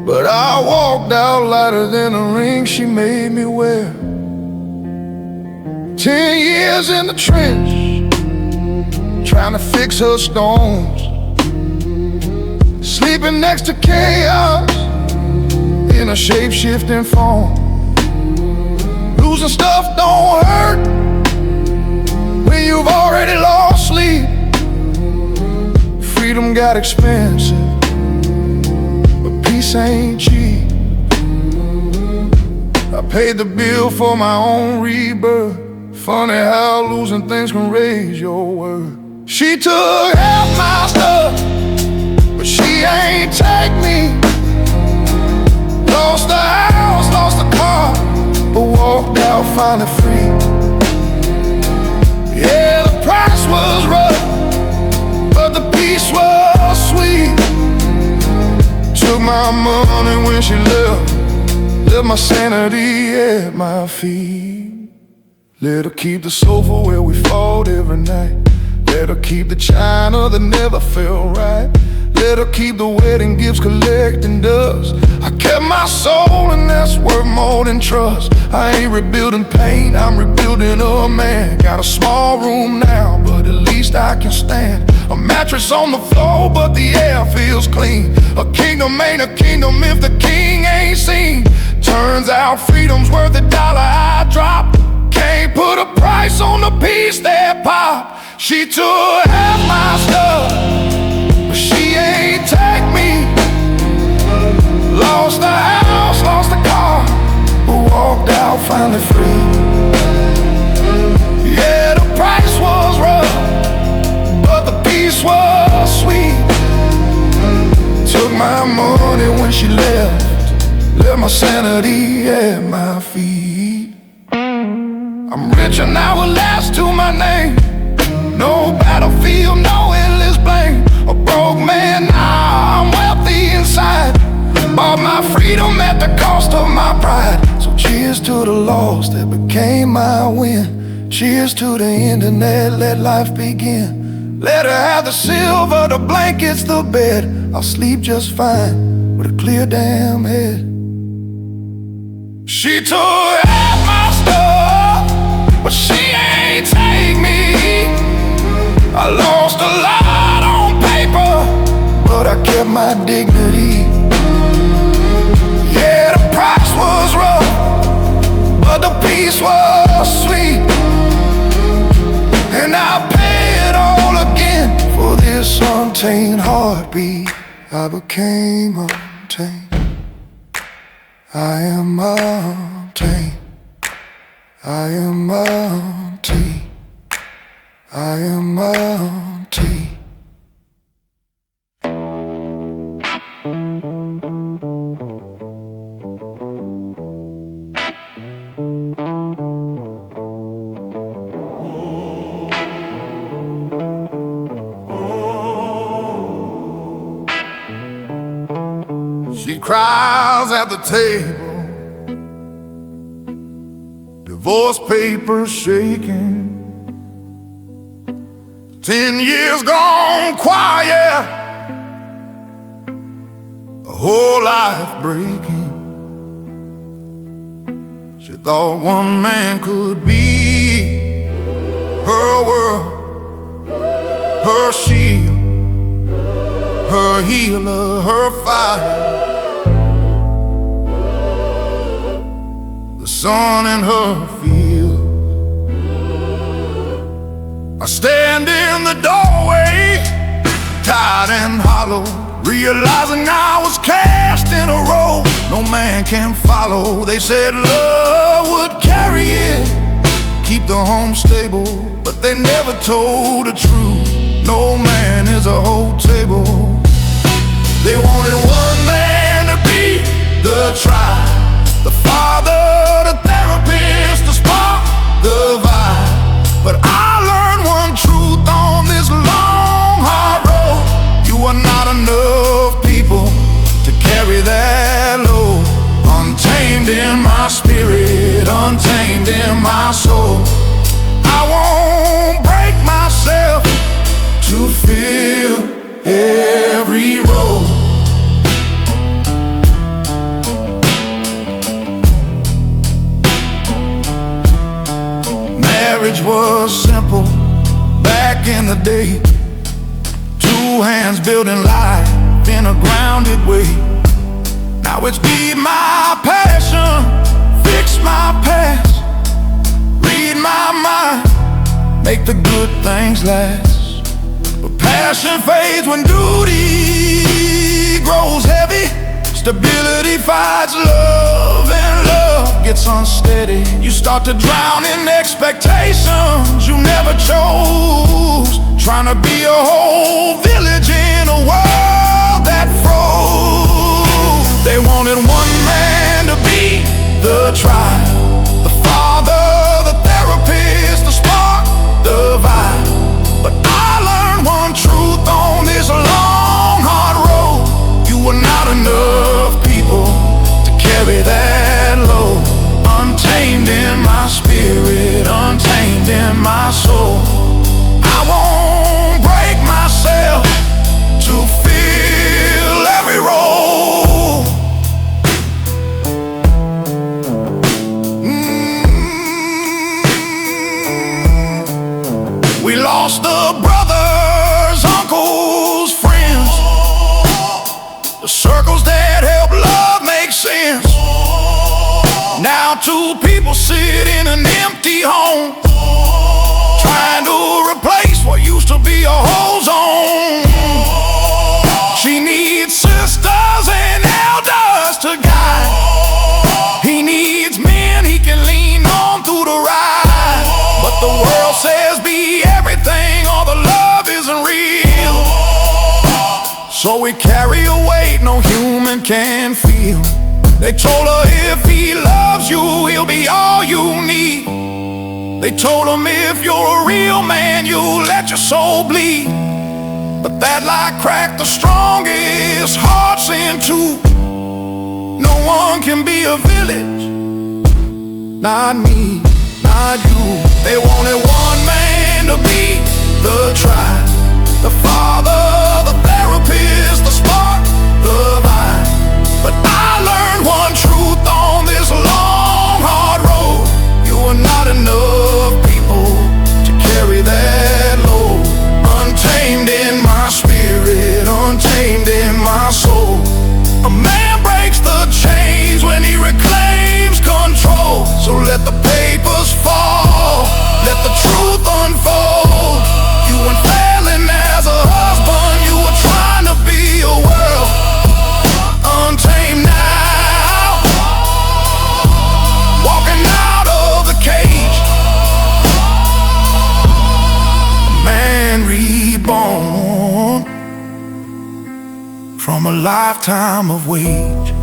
But I walked out lighter than the ring she made me wear. 10 years in the trench, trying to fix her stones, sleeping next to chaos in a shape-shifting phone. Losing stuff don't hurt when you've already lost sleep. Freedom got expensive, but peace ain't cheap. I paid the bill for my own rebirth. Funny how losing things can raise your worth. She took half my stuff, but she ain't take me. Lost the house, lost the car, but walked out finally free. Yeah, the price was rough, but the peace was sweet. Took my money when she left my sanity at my feet. Let her keep the sofa where we fought every night. Let her keep the china that never felt right. Let her keep the wedding gifts collecting dust. I kept my soul and that's worth more than trust. I ain't rebuilding pain, I'm rebuilding a man. Got a small room now, but at least I can stand. A mattress on the floor, but the air feels clean. A kingdom ain't a kingdom if the king ain't seen. Turns out freedom's worth the dollar I dropped. Can't put a price on the piece that popped. She took half my stuff, but she ain't take me. Lost the house, lost the car, but walked out finally free. Yeah, the price was rough, but the peace was sweet. Took my money when she left my sanity at my feet. I'm richer now with less to my name. No battlefield, no endless blame. A broke man, now I'm wealthy inside. Bought my freedom at the cost of my pride. So cheers to the loss that became my win. Cheers to the internet, let life begin. Let her have the silver, the blankets, the bed. I'll sleep just fine with a clear damn head. She took half my stuff, but she ain't take me. I lost a lot on paper, but I kept my dignity. Yeah, the price was rough, but the peace was sweet. And I'll pay it all again for this untamed heartbeat. I became untamed. I am untamed. I am untamed. I am untamed. She cries at the table, divorce papers shaking. 10 years gone quiet, a whole life breaking. She thought one man could be her world, her shield, her healer, her fire. The sun in her field. I stand in the doorway, tired and hollow, realizing I was cast in a role no man can follow. They said love would carry it, keep the home stable, but they never told the truth. No man is a whole table. They wanted one man to be the tribe, the father, the therapist, the spark, the vibe. But I learned one truth on this long, hard untamed in my soul. I won't break myself to fill every role. Marriage was simple back in the day. Two hands building life in a grounded way. Now it's be my passion, fix my past, read my mind, make the good things last. But passion fades when duty grows heavy. Stability fights love and love gets unsteady. You start to drown in expectations you never chose, trying to be a whole village in a world that froze. They wanted one man to be the trial, the father, the therapist, the spark, the vibe. But I learned one truth on this long, hard road. You were not enough people to carry that load. Untamed in my spirit, untamed in my soul. I won't break myself to fill every role. We lost the brothers, uncles, friends, the circles that help love make sense. Now two people sit in an empty home, trying to replace what used to be a whole zone. She needs sisters and elders to guide. He needs men he can lean on through the ride. But the world says be everything or the love isn't real. So we carry a weight no human can feel. They told her if he loves you, he'll be all you need. They told him if you're a real man, you'll let your soul bleed. But that lie cracked the strongest hearts in two. No one can be a village, not me, not you. They wanted one man to be the tribe, the father, the therapist, the spark, the vibe. But I learned one truth on this long, hard road. You are not enough people to carry that load. Untamed in my spirit, untamed in my soul. A man breaks the chains when he reclaims control. So let the papers fall, let the truth unfold. You weren't failing as a husband, you were trying to be a world untamed now, walking out of the cage. A man reborn from a lifetime of wage.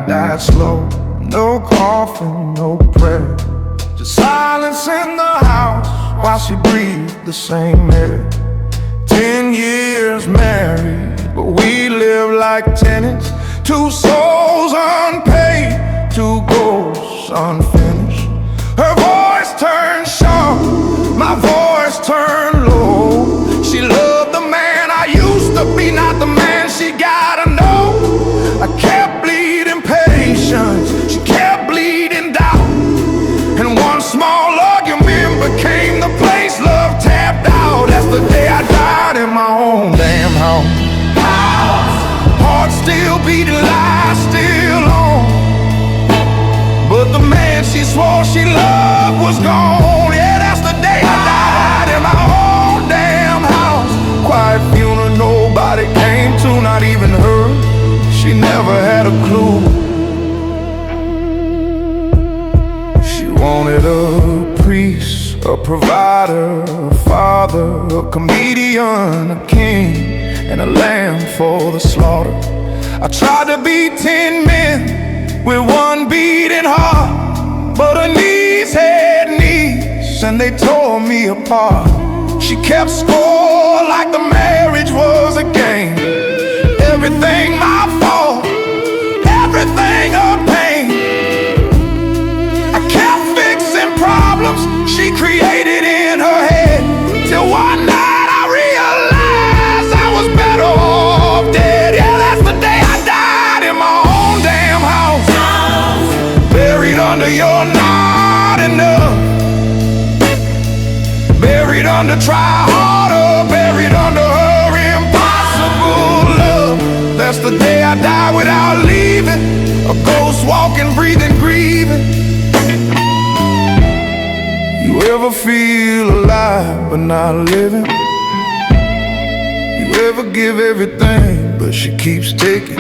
Died slow, no coffin, no prayer, just silence in the house while she breathed the same air. 10 years married, but we live like tenants. Two souls unpaid, two ghosts unfinished. Her voice turned sharp, my voice turned low. She loved the man I used to be, not the man she gotta know. I kept bleeding patience, she kept bleeding doubt, and one small argument became the place love tapped out. That's the day I died in my own damn house. Heart still beating, lies still on, but the man she swore she loved was gone. Yeah, that's the day I died in my own damn house. Quiet funeral, nobody came to, not even her. She never had a clue. She wanted a priest a provider, a father, a comedian, a king, and a lamb for the slaughter. I tried to be 10 men with one beating heart, but her knees had knees and they tore me apart. She kept score like the marriage was a game. Everything my fault, everything a pain. I kept fixing problems she created in her head, till one night I realized I was better off dead. Yeah, that's the day I died in my own damn house, buried under your not enough, buried under try harder, buried under her impossible love. That's the day I die without leaving, a ghost walking, breathing, grieving. You ever feel alive but not living? You ever give everything but she keeps taking?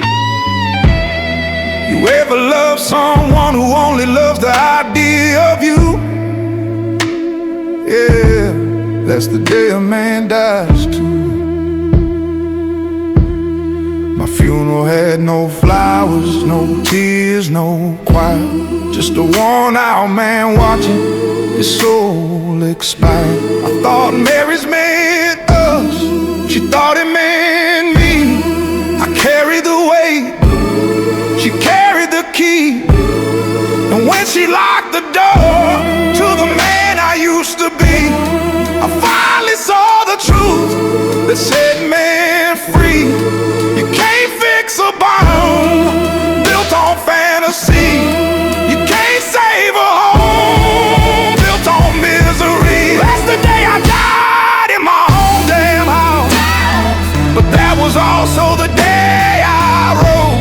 You ever love someone who only loves the idea of you? Yeah, that's the day a man dies too. My funeral had no flowers, no tears, no choir, just a worn out man watching his soul expire. I thought marriage meant us, she thought it meant me. I carried the weight, she carried the key. And when she locked the door to the man I used to be, I finally saw the truth that set man free. You can't fix a bomb built on fantasy. You can't save a home built on misery. That's the day I died in my own damn house, but that was also the day I wrote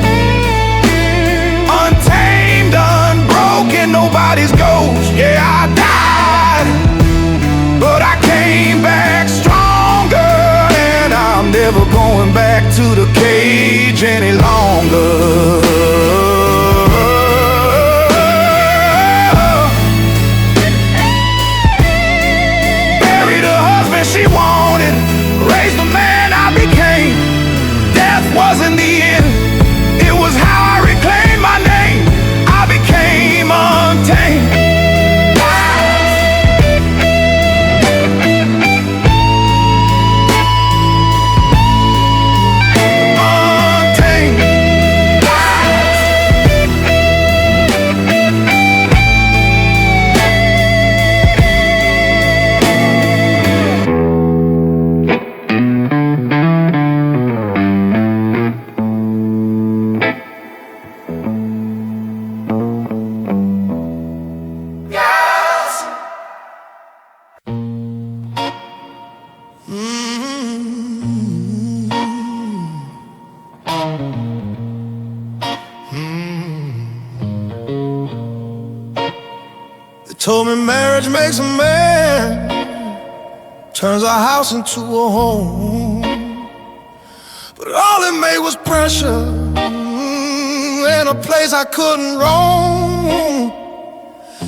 Untamed, unbroken, nobody's ghost. Yeah, I died, but I came back stronger, and I'm never going back to the cage any longer. Buried a husband she wanted, raised the man I became. Death wasn't the end, it was how I reclaimed my name. I became untamed. Told me marriage makes a man, turns our house into a home. But all it made was pressure, in a place I couldn't roam.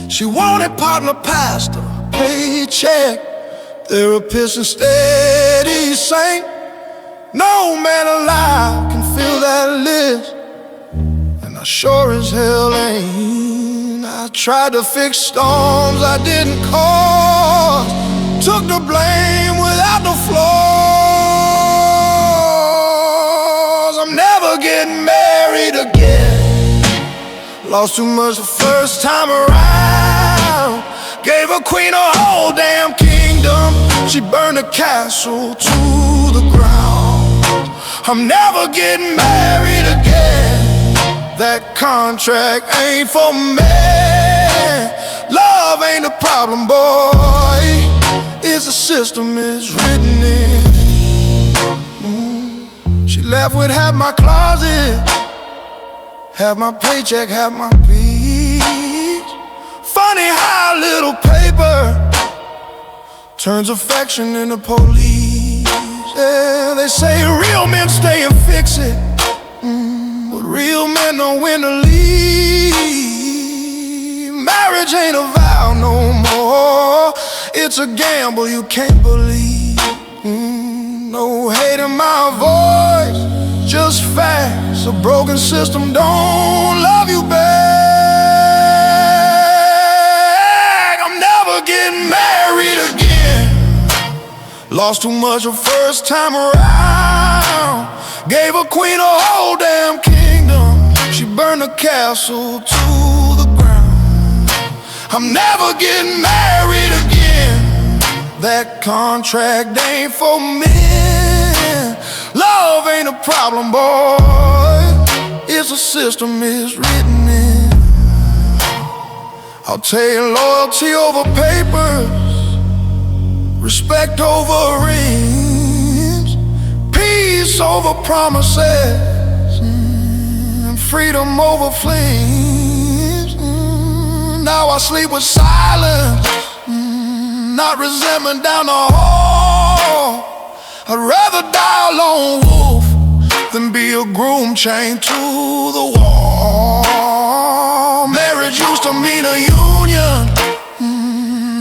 She wanted partner, pastor, paycheck, therapist and steady saint. No man alive can fill that list, and I sure as hell ain't. I tried to fix storms I didn't cause, took the blame without the flaws. I'm never getting married again. Lost too much the first time around. Gave a queen a whole damn kingdom, she burned the castle to the ground. I'm never getting married again. That contract ain't for me. Love ain't a problem, boy. It's a system, it's written in. She left with half my closet, half my paycheck, half my peace. Funny how little paper turns affection into police. Yeah, they say real men stay and fix it, but real men know when to leave. Marriage ain't a vow no more, it's a gamble you can't believe. No hate in my voice, just facts. A broken system don't love you back. I'm never getting married again. Lost too much the first time around. Gave a queen a whole damn kingdom. She burned the castle to the ground. I'm never getting married again. That contract ain't for me. Love ain't a problem, boy. It's a system, it's written in. I'll take loyalty over papers, respect over rings, peace over promises, and freedom over flames. Now I sleep with silence, not resentment down the hall. I'd rather die a lone wolf than be a groom chained to the wall. Marriage used to mean a union,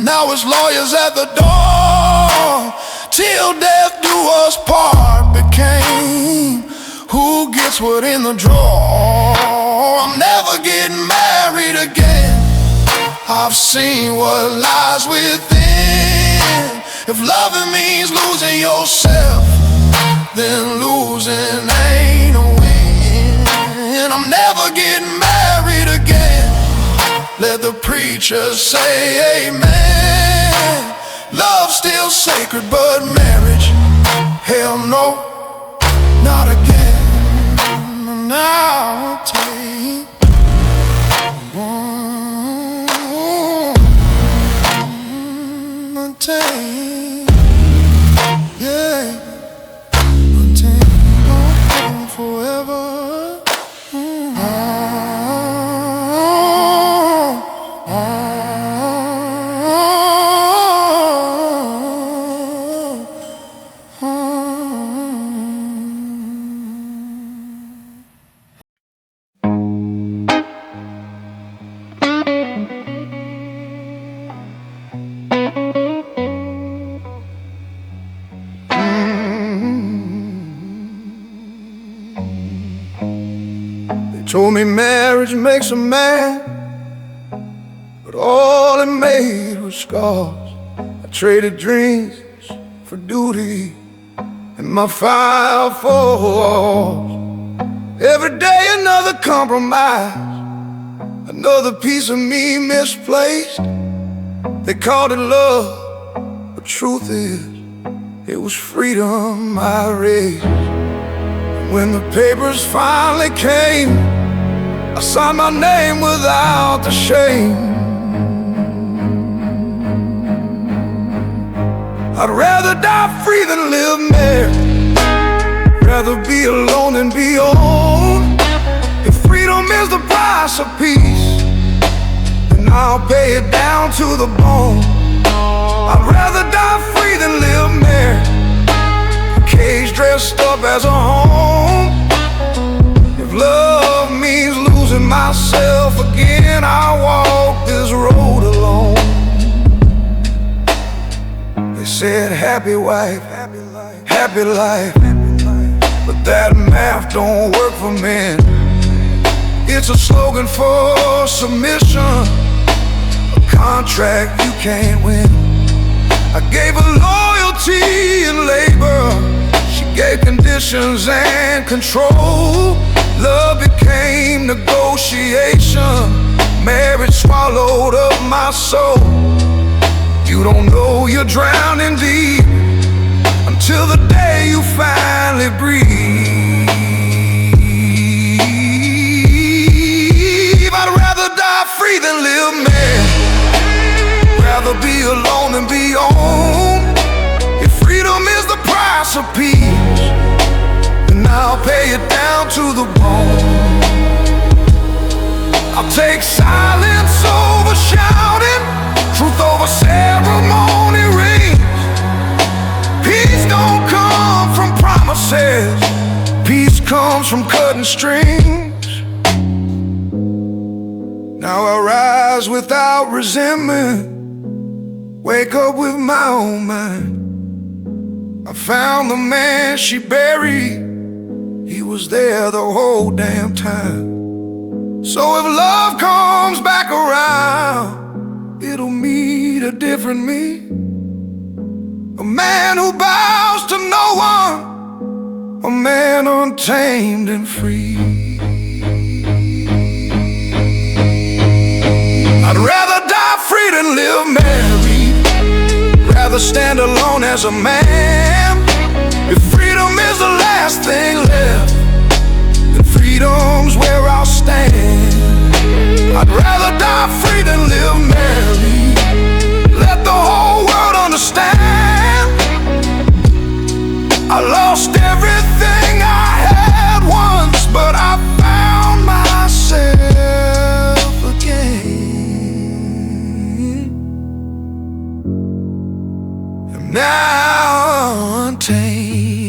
now it's lawyers at the door. Till death do us part became who gets what in the drawer. I'm never getting married again. I've seen what lies within. If loving means losing yourself, then losing ain't a win. I'm never getting married again. Let the preacher say amen. Love's still sacred, but marriage, hell no, not again. Now take Untamed, yeah, Untamed forever. Told me marriage makes a man, but all it made was scars. I traded dreams for duty and my fire for walls. Every day another compromise, another piece of me misplaced. They called it love, but truth is, it was freedom I raised. When the papers finally came, I signed my name without the shame. I'd rather die free than live married. Rather be alone than be owned. If freedom is the price of peace, then I'll pay it down to the bone. I'd rather die free than live married. A cage dressed up as a home. If love means losing myself again, I'll walk this road alone. They said happy wife, happy life, but that math don't work for men. It's a slogan for submission, a contract you can't win. I gave her loyalty and labor, she gave conditions and control. Love became negotiation, marriage swallowed up my soul. You don't know you're drowning deep until the day you finally breathe. I'd rather die free than live married. Rather be alone than be owned. If freedom is the price of peace, then I'll pay it down to the bone. I'll take silence over shouting, truth over ceremony rings. Peace don't come from promises, peace comes from cutting strings. Now I rise without resentment, wake up with my own mind. I found the man she buried, he was there the whole damn time. So if love comes back around, it'll meet a different me. A man who bows to no one, a man untamed and free. I'd rather die free than live married, rather stand alone as a man. If freedom is the last thing left, then freedom's where I'll stand. I'd rather die free than live married. Let the whole world understand I lost everything I had once, but I found myself again. And now untamed.